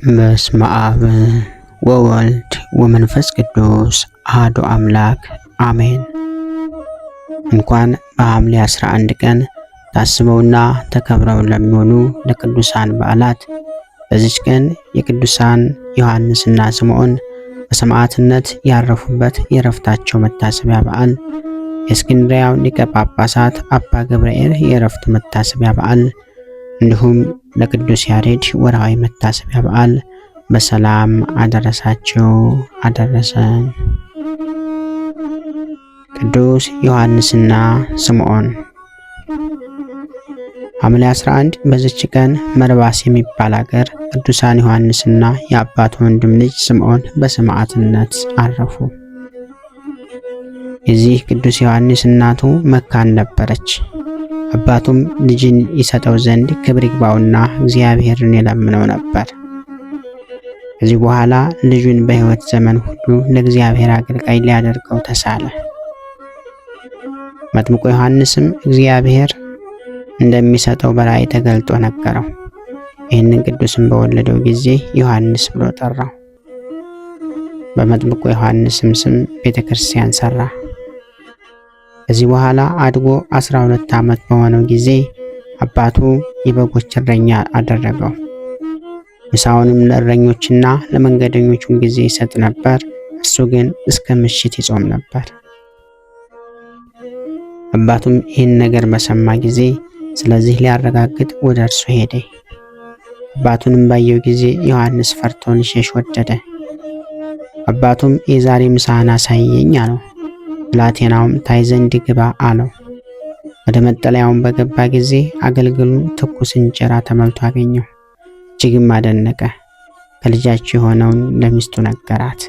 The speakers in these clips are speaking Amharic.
በስመ አብ ወወልድ ወመንፈስ ቅዱስ አሐዱ አምላክ አሜን። እንኳን በሐምሌ 11 ቀን ታስበውና ተከብረው ለሚውሉ ለቅዱሳን በዓላት በዚች ቀን የቅዱሳን ዮሐንስና ስምዖን በሰማዕትነት ያረፉበት የዕረፍታቸው መታሰቢያ በዓል፣ የእስክንድርያው ሊቀ ጳጳሳት አባ ገብርኤል የዕረፍቱ መታሰቢያ በዓል እንዲሁም ለቅዱስ ያሬድ ወርሃዊ መታሰቢያ በዓል በሰላም አደረሳችሁ አደረሰን። ቅዱስ ዮሐንስና ስምዖን። ሐምሌ 11 በዚች ቀን መርባስ የሚባል ሀገር ቅዱሳን ዮሐንስና የአባቱ ወንድም ልጅ ስምዖን በሰማዕትነት አረፉ። የዚህ ቅዱስ ዮሐንስ እናቱ መካን ነበረች። አባቱም ልጅን ይሰጠው ዘንድ ክብር ይግባውና እግዚአብሔርን የለምነው ነበር። ከዚህ በኋላ ልጁን በሕይወት ዘመን ሁሉ ለእግዚአብሔር አገልጋይ ሊያደርገው ተሳለ። መጥምቁ ዮሐንስም እግዚአብሔር እንደሚሰጠው በራእይ ተገልጦ ነገረው። ይህንን ቅዱስም በወለደው ጊዜ ዮሐንስ ብሎ ጠራው። በመጥምቁ ዮሐንስም ስም ቤተ ክርስቲያን ሰራ። ከዚህ በኋላ አድጎ 12 ዓመት በሆነው ጊዜ አባቱ የበጎች እረኛ አደረገው። ምሳውንም ለእረኞችና ለመንገደኞች ጊዜ ይሰጥ ነበር። እርሱ ግን እስከ ምሽት ይጾም ነበር። አባቱም ይህን ነገር በሰማ ጊዜ ስለዚህ ሊያረጋግጥ ወደ እርሱ ሄደ። አባቱንም ባየው ጊዜ ዮሐንስ ፈርቶ ሊሸሽ ወደደ። አባቱም የዛሬ ምሳህን አሳየኝ አለው። ብላቴናውም ታይ ዘንድ ግባ አለው። ወደ መጠለያውም በገባ ጊዜ አገልግሉ ትኩስ እንጀራ ተመልቶ አገኘው። እጅግም አደነቀ። ከልጃቸው የሆነውን ለሚስቱ ነገራት።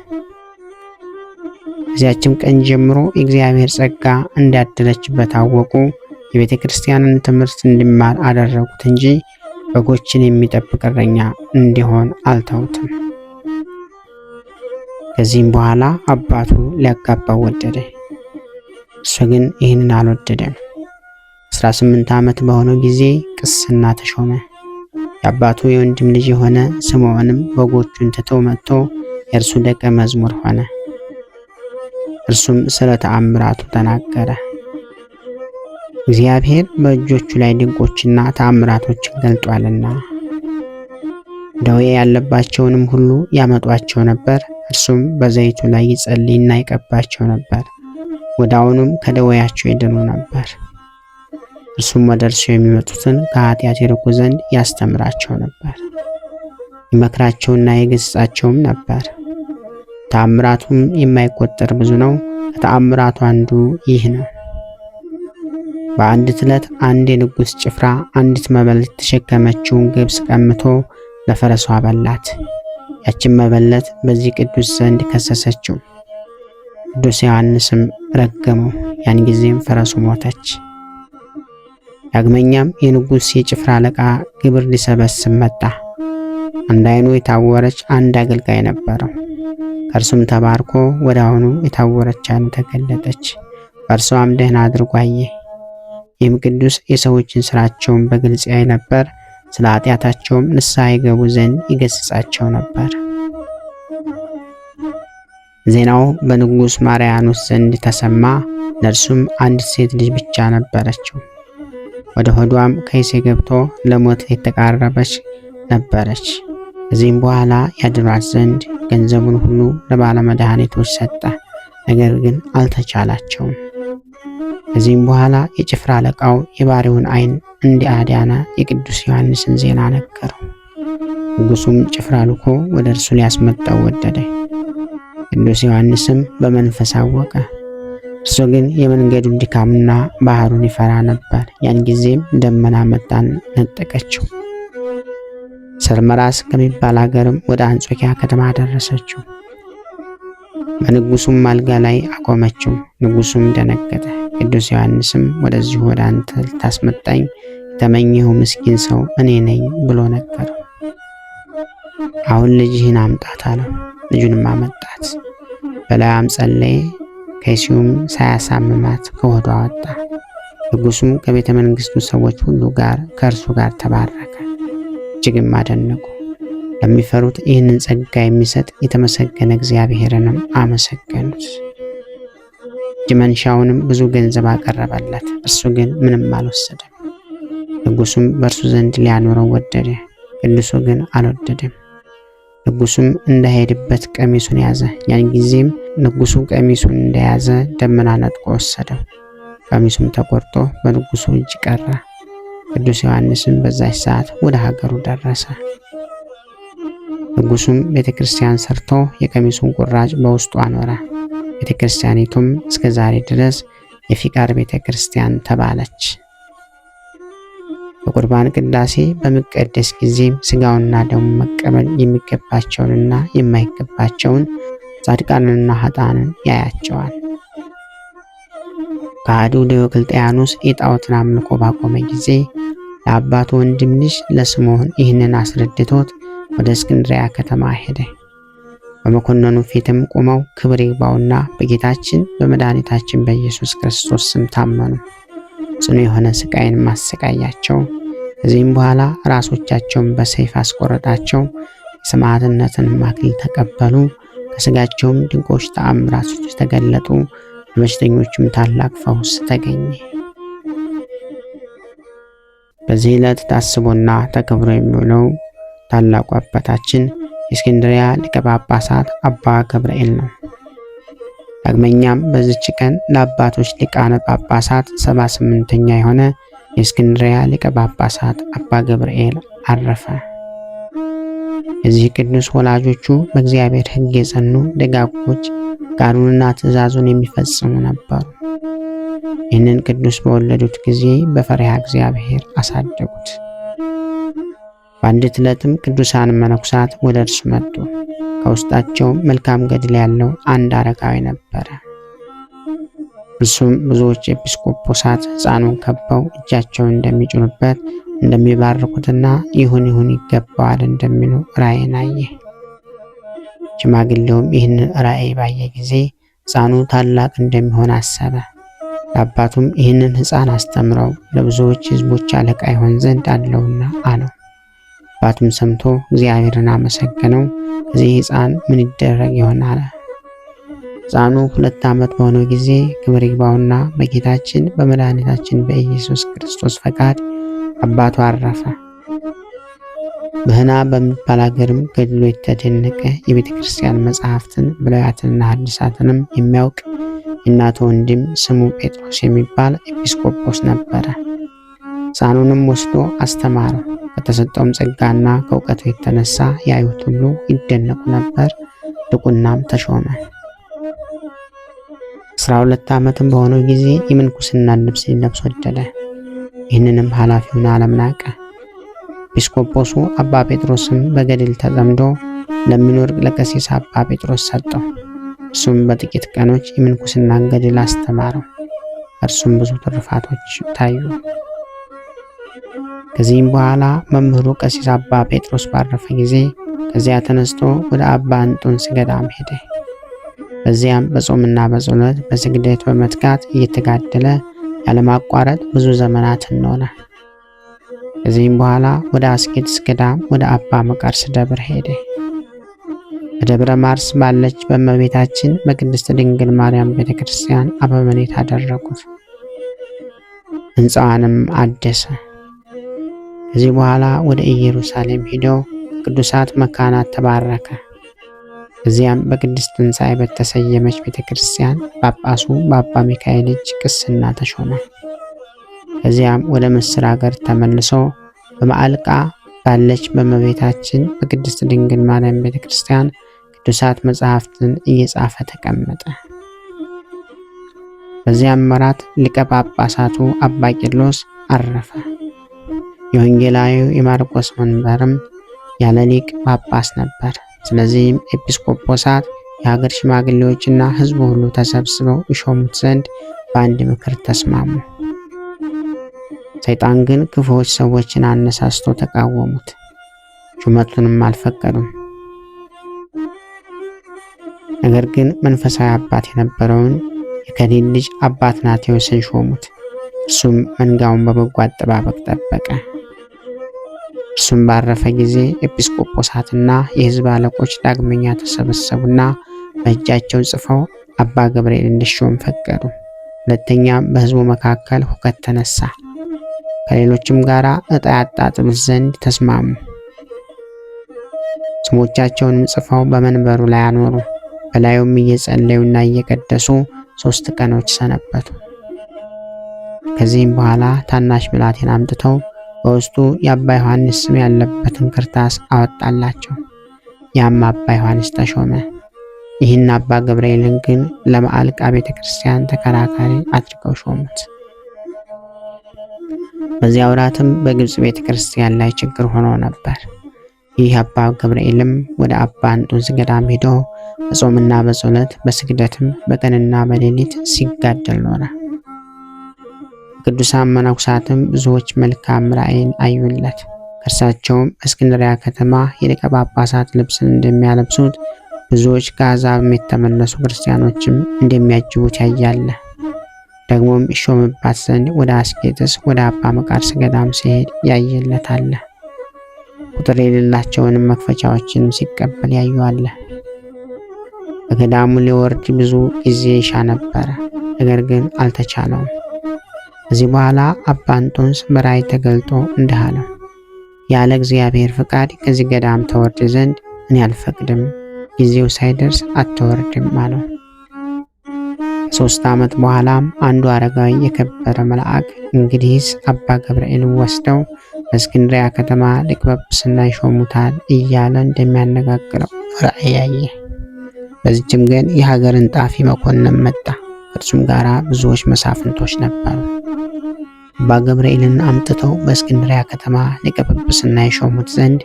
ከዚያችም ቀን ጀምሮ የእግዚአብሔር ጸጋ እንዳደረችበት አወቁ። የቤተ ክርስቲያንን ትምህርት እንዲማር አደረጉት እንጂ በጎችን የሚጠብቅ እረኛ እንዲሆን አልተውትም። ከዚህም በኋላ አባቱ ሊያጋባው ወደደ። እሱ ግን ይህንን አልወደደም። 18 ዓመት በሆነው ጊዜ ቅስና ተሾመ። የአባቱ የወንድም ልጅ የሆነ ስምዖንም በጎቹን ትቶ መጥቶ የእርሱ ደቀ መዝሙር ሆነ። እርሱም ስለ ተአምራቱ ተናገረ። እግዚአብሔር በእጆቹ ላይ ድንቆችና ተአምራቶችን ገልጧልና። ደዌ ያለባቸውንም ሁሉ ያመጧቸው ነበር። እርሱም በዘይቱ ላይ ይጸልይና ይቀባቸው ነበር። ወዲያውኑም ከደዌያቸው ይድኑ ነበር። እርሱም ወደ እርሱ የሚመጡትን ከኃጢአት ይርቁ ዘንድ ያስተምራቸው ነበር። ይመክራቸውና ይገሥጻቸውም ነበር። ተአምራቱም የማይቆጠር ብዙ ነው። ከተአምራቱ አንዱ ይህ ነው። በአንዲት ዕለት አንድ የንጉሥ ጭፍራ አንዲት መበለት የተሸከመችውን ገብስ ቀምቶ ለፈረሷ አበላት። ያችን መበለት በዚህ ቅዱስ ዘንድ ከሰሰችው። ቅዱስ ዮሐንስም ረገመው። ያን ጊዜም ፈረሱ ሞተች። ዳግመኛም የንጉሥ የጭፍራ አለቃ ግብር ሊሰበስብ መጣ። አንድ ዓይኑ የታወረች አንድ አገልጋይ ነበረው። ከእርሱም ተባርኮ ወዲያውኑ የታወረች ዓይኑ ተገለጠች። በእርሷም ደህና አድርጎ አየ። ይህም ቅዱስ የሰዎችን ስራቸውን በግልጽ ያይ ነበር። ስለ ኃጢአታቸውም ንስሐ ይገቡ ዘንድ ይገሥጻቸው ነበር። ዜናው በንጉሥ ማርያኖስ ዘንድ ተሰማ። ለእርሱም አንዲት ሴት ልጅ ብቻ ነበረችው። ወደ ሆዷም ከይሴ ገብቶ ለሞት የተቃረበች ነበረች። ከዚህም በኋላ ያድኗት ዘንድ ገንዘቡን ሁሉ ለባለመድኃኒቶች ሰጠ። ነገር ግን አልተቻላቸውም። ከዚህም በኋላ የጭፍራ አለቃው የባሪያውን ዓይን እንዲያዳነ የቅዱስ ዮሐንስን ዜና ነገረው። ንጉሡም ጭፍራ ልኮ ወደ እርሱ ሊያስመጣው ወደደ። ቅዱስ ዮሐንስም በመንፈስ አወቀ። እርሱ ግን የመንገዱን ድካምና ባህሩን ይፈራ ነበር። ያን ጊዜም ደመና መጣን ነጠቀችው። ሰርመራስ ከሚባል ሀገርም ወደ አንጾኪያ ከተማ ደረሰችው። በንጉሡም አልጋ ላይ አቆመችው። ንጉሡም ደነገጠ። ቅዱስ ዮሐንስም ወደዚሁ ወደ አንተ ልታስመጣኝ የተመኘኸው ምስኪን ሰው እኔ ነኝ ብሎ ነገረው። አሁን ልጅህን አምጣት አለው። ልጁንም አመጣት። በላዩም ጸለየ። ከይሲውም ሳያሳምማት ከሆዷ ወጣ። ንጉሡም ከቤተ መንግሥቱ ሰዎች ሁሉ ጋር ከእርሱ ጋር ተባረከ። እጅግም አደነቁ። ለሚፈሩት ይህንን ጸጋ የሚሰጥ የተመሰገነ እግዚአብሔርንም አመሰገኑት። እጅ መንሻውንም ብዙ ገንዘብ አቀረበለት፣ እርሱ ግን ምንም አልወሰደም። ንጉሱም በእርሱ ዘንድ ሊያኖረው ወደደ፣ ቅዱሱ ግን አልወደደም። ንጉሱም እንዳይሄድበት ቀሚሱን ያዘ። ያን ጊዜም ንጉሱ ቀሚሱን እንደያዘ ደመና ነጥቆ ወሰደው። ቀሚሱም ተቆርጦ በንጉሱ እጅ ቀረ። ቅዱስ ዮሐንስም በዛች ሰዓት ወደ ሀገሩ ደረሰ። ንጉሱም ቤተክርስቲያን ሰርቶ የቀሚሱን ቁራጭ በውስጡ አኖረ። ቤተክርስቲያኒቱም እስከ ዛሬ ድረስ የፊቃር ቤተክርስቲያን ተባለች። በቁርባን ቅዳሴ በሚቀደስ ጊዜም ስጋውንና ደሙ መቀበል የሚገባቸውንና የማይገባቸውን ጻድቃንንና ኃጥአንን ያያቸዋል። ከሃዲው ዲዮቅልጥያኖስ የጣዖትን አምልኮ ባቆመ ጊዜ ለአባቱ ወንድም ልጅ ለስምዖን ይህንን አስረድቶት ወደ እስክንድርያ ከተማ ሄደ። በመኮንኑ ፊትም ቆመው ክብር ይግባውና በጌታችን በመድኃኒታችን በኢየሱስ ክርስቶስ ስም ታመኑ። ጽኑ የሆነ ስቃይን ማሰቃያቸው። ከዚህም በኋላ ራሶቻቸውን በሰይፍ አስቆረጣቸው። የሰማዕትነትን አክሊል ተቀበሉ። ከስጋቸውም ድንቆች ተአምራቶች ተገለጡ። ለበሽተኞችም ታላቅ ፈውስ ተገኘ። በዚህ ዕለት ታስቦና ተከብሮ የሚውለው ታላቁ አባታችን የእስክንድርያ ሊቀ ጳጳሳት አባ ገብርኤል ነው። ዳግመኛም በዚች ቀን ለአባቶች ሊቃነ ጳጳሳት 78ኛ የሆነ የእስክንድርያ ሊቀ ጳጳሳት አባ ገብርኤል አረፈ። የዚህ ቅዱስ ወላጆቹ በእግዚአብሔር ሕግ የጸኑ ደጋጎች፣ ቃሉንና ትእዛዙን የሚፈጽሙ ነበሩ። ይህንን ቅዱስ በወለዱት ጊዜ በፈሪሃ እግዚአብሔር አሳደጉት። በአንዲት ዕለትም ቅዱሳን መነኩሳት ወደ እርሱ መጡ። ከውስጣቸው መልካም ገድል ያለው አንድ አረጋዊ ነበረ። እርሱም ብዙዎች ኤጲስቆጶሳት ሕፃኑን ከበው እጃቸውን እንደሚጭኑበት እንደሚባርኩትና ይሁን ይገባዋል እንደሚሉ ራእይን አየ። ሽማግሌውም ይህንን ራእይ ባየ ጊዜ ሕፃኑ ታላቅ እንደሚሆን አሰበ። ለአባቱም ይህንን ሕፃን አስተምረው ለብዙዎች ሕዝቦች አለቃ ይሆን ዘንድ አለውና አለው። አባቱም ሰምቶ እግዚአብሔርን አመሰገነው። ከዚህ ሕፃን ምን ይደረግ ይሆን አለ። ሕፃኑ 2 ዓመት በሆነው ጊዜ ክብር ይግባውና በጌታችን በመድኃኒታችን በኢየሱስ ክርስቶስ ፈቃድ አባቱ አረፈ። በህና በሚባል ሀገርም ገድሎ የተደነቀ የቤተ ክርስቲያን መጽሐፍትን ብሉያትንና ሐዲሳትንም የሚያውቅ የእናቱ ወንድም ስሙ ጴጥሮስ የሚባል ኤጲስቆጶስ ነበረ። ሕፃኑንም ወስዶ አስተማረው። ከተሰጠውም ጸጋና ከእውቀቱ የተነሳ ያዩት ሁሉ ይደነቁ ነበር። ድቁናም ተሾመ። 12 ዓመትም በሆነው ጊዜ የምንኩስና ልብስ ሊለብስ ወደደ። ይህንንም ኃላፊውን ዓለም ናቀ። ኤጲስቆጶሱ አባ ጴጥሮስም በገድል ተጠምዶ ለሚኖር ለቀሲስ አባ ጴጥሮስ ሰጠው። እርሱም በጥቂት ቀኖች የምንኩስናን ገድል አስተማረው። እርሱም ብዙ ትሩፋቶች ታዩ። ከዚህም በኋላ መምህሩ ቀሲስ አባ ጴጥሮስ ባረፈ ጊዜ ከዚያ ተነስቶ ወደ አባ እንጦንስ ገዳም ሄደ። በዚያም በጾምና በጸሎት በስግደት በመትጋት እየተጋደለ ያለማቋረጥ ብዙ ዘመናትን ኖረ። ከዚህም በኋላ ወደ አስቄጥስ ገዳም ወደ አባ መቃርስ ደብር ሄደ። በደብረ ማርስ ባለች በእመቤታችን በቅድስት ድንግል ማርያም ቤተክርስቲያን አበምኔት አደረጉት። ሕንፃዋንም አደሰ። ከዚህ በኋላ ወደ ኢየሩሳሌም ሄዶ ቅዱሳት መካናት ተባረከ። እዚያም በቅድስት ትንሣኤ በተሰየመች ቤተክርስቲያን ጳጳሱ በአባ ሚካኤል እጅ ቅስና ተሾመ። ከዚያም ወደ ምስር ሀገር ተመልሶ በማዕልቃ ባለች በእመቤታችን በቅድስት ድንግል ማርያም ቤተክርስቲያን ቅዱሳት መጻሕፍትን እየጻፈ ተቀመጠ። በዚያም ወራት ሊቀ ጳጳሳቱ አባ ቄርሎስ አረፈ። የወንጌላዊው የማርቆስ መንበርም ያለ ሊቅ ጳጳስ ነበር። ስለዚህም ኤጲስቆጶሳት፣ የሀገር ሽማግሌዎችና ሕዝቡ ሁሉ ተሰብስበው ይሾሙት ዘንድ በአንድ ምክር ተስማሙ። ሰይጣን ግን ክፉዎች ሰዎችን አነሳስቶ ተቃወሙት፣ ሹመቱንም አልፈቀዱም። ነገር ግን መንፈሳዊ አባት የነበረውን የከሊል ልጅ አባ አትናቴዎስን ሾሙት። እርሱም መንጋውን በበጎ አጠባበቅ ጠበቀ። እርሱም ባረፈ ጊዜ ኤጲስቆጶሳትና የሕዝብ አለቆች ዳግመኛ ተሰበሰቡና በእጃቸው ጽፈው አባ ገብርኤል እንዲሾም ፈቀዱ። ሁለተኛም በሕዝቡ መካከል ሁከት ተነሳ። ከሌሎችም ጋር ዕጣ ያጣጥሉት ዘንድ ተስማሙ። ስሞቻቸውንም ጽፈው በመንበሩ ላይ አኖሩ። በላዩም እየጸለዩና እየቀደሱ 3 ቀኖች ሰነበቱ። ከዚህም በኋላ ታናሽ ብላቴና አምጥተው በውስጡ የአባ ዮሐንስ ስም ያለበትን ክርታስ አወጣላቸው። ያም አባ ዮሐንስ ተሾመ። ይህን አባ ገብርኤልን ግን ለመዓልቃ ቤተ ክርስቲያን ተከራካሪ አድርገው ሾሙት። በዚያ ወራትም በግብጽ ቤተ ክርስቲያን ላይ ችግር ሆኖ ነበር። ይህ አባ ገብርኤልም ወደ አባ እንጦንስ ገዳም ሄዶ በጾምና በጸሎት በስግደትም በቀንና በሌሊት ሲጋደል ኖረ። ቅዱሳን መነኮሳትም ብዙዎች መልካም ራእይን አዩለት። ከእርሳቸውም እስክንድርያ ከተማ የሊቀ ጳጳሳት ልብስን እንደሚያለብሱት ብዙዎች ከአሕዛብም የተመለሱ ክርስቲያኖችም እንደሚያጅቡት ያያለ። ደግሞም ይሾምባት ዘንድ ወደ አስቄጥስ ወደ አባ መቃርስ ገዳም ሲሄድ ያየለታለ። ቁጥር የሌላቸውንም መክፈቻዎችንም ሲቀበል ያዩአለ። በገዳሙ ሊወርድ ብዙ ጊዜ ይሻ ነበረ፣ ነገር ግን አልተቻለውም። ከዚህ በኋላ አባ እንጦንስ በራእይ ተገልጦ እንዲህ አለው፣ ያለ እግዚአብሔር ፍቃድ ከዚህ ገዳም ተወርድ ዘንድ እኔ አልፈቅድም፣ ጊዜው ሳይደርስ አትወርድም አለው። ከ3 ዓመት በኋላም አንዱ አረጋዊ የከበረ መልአክ እንግዲህስ አባ ገብርኤልን ወስደው በእስክንድርያ ከተማ ሊቀ ጵጵስና ይሾሙታል እያለ እንደሚያነጋግረው ራእይ ያየ። በዚህም ግን የሀገርን ጣፊ መኮንን መጣ። ከእርሱም ጋር ብዙዎች መሳፍንቶች ነበሩ። አባ ገብርኤልን አምጥተው በእስክንድርያ ከተማ ሊቀ ጵጵስና ይሾሙት ዘንድ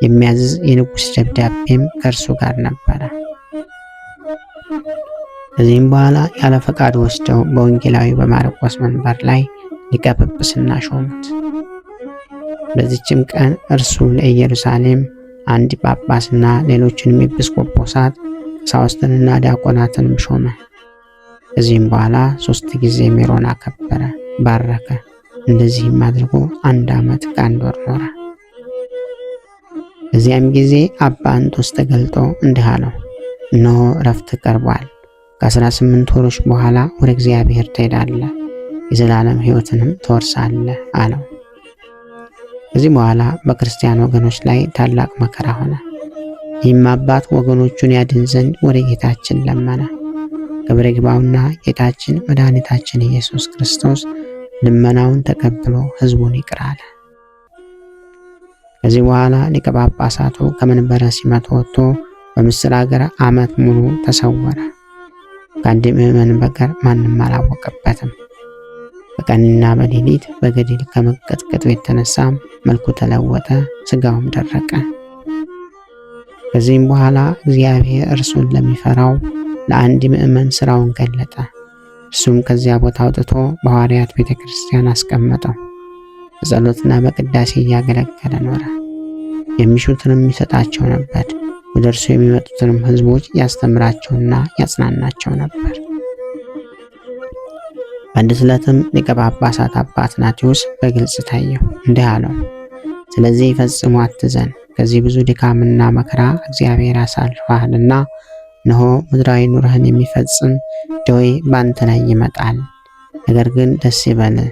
የሚያዝዝ የንጉሥ ደብዳቤም ከእርሱ ጋር ነበረ። ከዚህም በኋላ ያለ ፈቃድ ወስደው በወንጌላዊ በማርቆስ መንበር ላይ ሊቀ ጵጵስና ሾሙት። በዚችም ቀን እርሱ ለኢየሩሳሌም አንድ ጳጳስና ሌሎችንም ኤጲስቆጶሳት ቀሳውስትንና ዲያቆናትንም ሾመ። ከዚህም በኋላ 3 ጊዜ ሜሮን አከበረ፣ ባረከ። እንደዚህም አድርጎ 1 ዓመት ከ1 ወር ኖረ። በዚያም ጊዜ አባ እንጦንስ ተገልጦ እንዲህ አለው፣ እነሆ እረፍት ቀርቧል። ከ18 ወሮች በኋላ ወደ እግዚአብሔር ትሄዳለህ፣ የዘላለም ሕይወትንም ትወርሳለህ አለው። ከዚህ በኋላ በክርስቲያን ወገኖች ላይ ታላቅ መከራ ሆነ። ይህም አባት ወገኖቹን ያድን ዘንድ ወደ ጌታችን ለመነ። ክብር ይግባውና ጌታችን መድኃኒታችን ኢየሱስ ክርስቶስ ልመናውን ተቀብሎ ሕዝቡን ይቅር አለ። ከዚህ በኋላ ሊቀ ጳጳሳቱ ከመንበረ ሲመቱ ወጥቶ በምስር ሀገር ዓመት ሙሉ ተሰወረ። ከአንድ ምዕመን በቀር ማንም አላወቀበትም። በቀንና በሌሊት በገድል ከመቀጥቀጡ የተነሳም መልኩ ተለወጠ፣ ስጋውም ደረቀ። ከዚህም በኋላ እግዚአብሔር እርሱን ለሚፈራው ለአንድ ምዕመን ስራውን ገለጠ። እርሱም ከዚያ ቦታ አውጥቶ በሐዋርያት ቤተ ክርስቲያን አስቀመጠው። በጸሎትና በቅዳሴ እያገለገለ ኖረ። የሚሹትንም ይሰጣቸው ነበር። ወደ እርሱ የሚመጡትንም ሕዝቦች ያስተምራቸውና ያጽናናቸው ነበር። በአንድ ዕለትም ሊቀ ጳጳሳት አባ አትናቴዎስ በግልጽ ታየው፣ እንዲህ አለው፣ ስለዚህ ፈጽሞ አትዘን፣ ከዚህ ብዙ ድካምና መከራ እግዚአብሔር ያሳልፈሃልና፣ እነሆ ምድራዊ ኑርህን የሚፈጽም ደዌ በአንተ ላይ ይመጣል። ነገር ግን ደስ ይበልህ፣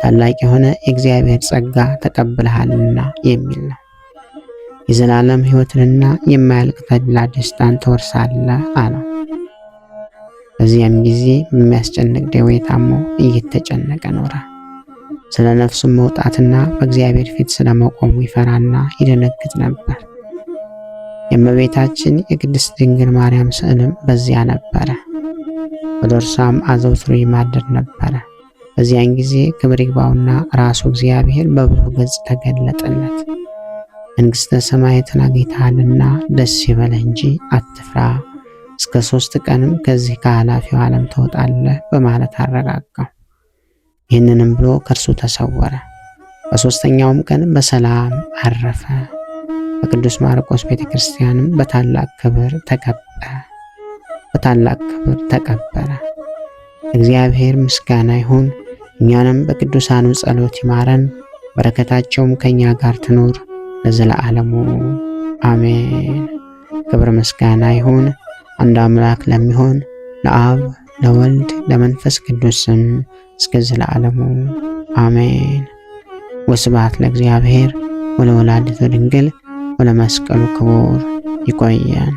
ታላቅ የሆነ የእግዚአብሔር ጸጋ ተቀብለሃልና የሚል ነው። የዘላለም ሕይወትንና የማያልቅ ተድላ ደስታን ትወርሳለህ አለው። በዚያም ጊዜ በሚያስጨንቅ ደዌ ታሞ እየተጨነቀ ኖረ። ስለ ነፍሱም መውጣትና በእግዚአብሔር ፊት ስለመቆሙ ይፈራና ይደነግጥ ነበር። የእመቤታችን የቅድስት ድንግል ማርያም ስዕልም በዚያ ነበረ። ወደ እርሷም አዘውትሮ ይማልድ ነበረ። በዚያን ጊዜ ክብር ይግባውና ራሱ እግዚአብሔር በብዙ ገጽ ተገለጠለት። መንግሥተ ሰማያትን አግኝተሃልና ደስ ይበልህ እንጂ አትፍራ፣ እስከ 3 ቀንም ከዚህ ከኃላፊው ዓለም ትወጣለህ በማለት አረጋጋው። ይህንንም ብሎ ከእርሱ ተሰወረ። በ3ኛውም ቀን በሰላም አረፈ። በቅዱስ ማርቆስ ቤተ ክርስቲያንም በታላቅ ክብር ተቀበረ። እግዚአብሔር ምስጋና ይሁን። እኛንም በቅዱሳኑ ጸሎት ይማረን፣ በረከታቸውም ከኛ ጋር ትኖር ለዘለዓለሙ አሜን። ክብር ምስጋና ይሁን አንድ አምላክ ለሚሆን ለአብ ለወልድ ለመንፈስ ቅዱስ ስም እስከ ዘለዓለሙ አሜን። ወስብሐት ለእግዚአብሔር ወለወላዲቱ ድንግል ወለመስቀሉ ክቡር። ይቆየን።